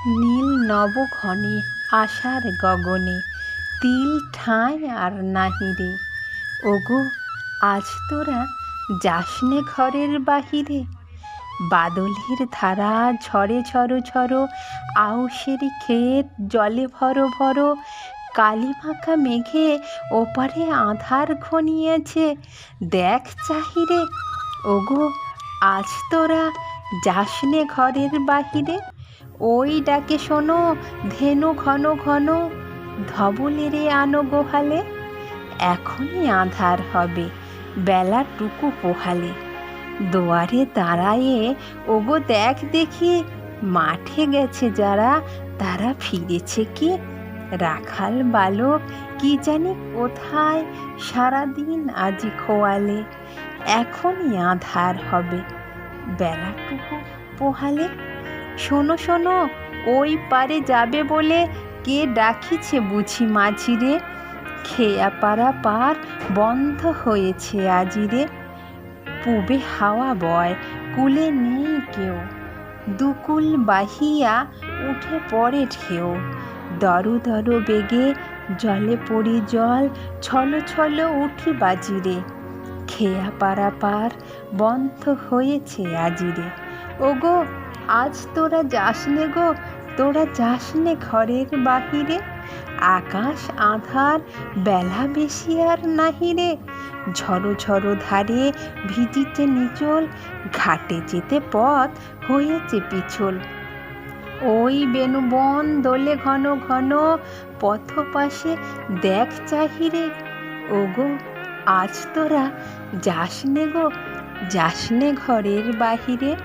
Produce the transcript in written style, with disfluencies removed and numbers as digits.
নীল নবঘনে আশার গগনে তিল ঠাঁই আর নাহি রে। ওগো আজ তোরা যাসনে ঘরের বাহিরে। বাদলের ধারা ঝরে ঝরো ঝরো, আউশের ক্ষেত জলে ভরো ভরো। কালিমাখা মেঘে ওপারে আঁধার ঘনিয়েছে, দেখ চাহিরে। ওগো আজ তোরা যাসনে ঘরের বাহিরে। ওই ডাকে শোনো ধেনু ঘন ঘন, ধবলেরে আনো গোহালে। এখনই আঁধার হবে বেলাটুকু পোহালে। দুয়ারে দাঁড়ায়ে ওগো দেখ দেখি, মাঠে গেছে যারা তারা ফিরেছে কি। রাখাল বালক কি জানি কোথায় সারাদিন আজি খোয়ালে। এখনই আঁধার হবে বেলাটুকু পোহালে। শোনো শোনো ওই পারে যাবে বলে কে ডাকিছে বুঝি মাঝিরে। খেয়াপাড়া পার বন্ধ হয়েছে আজিরে। পূবে হাওয়া বয় কুলে নেই কেউ, দুকুল বাহিয়া উঠে পড়ে ঢেউ। দরু দরু বেগে জলে পড়ি জল, ছলো ছলো উঠি বাজিরে। খেয়াপাড়া পার বন্ধ হয়েছে আজিরে। ওগো আজ তোরা যাসনে গো, তোরা যাসনে ঘরের বাহিরে। আকাশ আঁধার বেলা বেশি আর নাহিরে। ঝড়ো ঝড়ো ধারে ভিজিছে নিচল, ঘাটে যেতে পথ হয়েছে পিছল। ওই বেণুবন দোলে ঘন ঘন, পথ পাশে দেখ চাহিরে। ওগো আজ তোরা যাসনে গো, যাসনে ঘরের বাহিরে।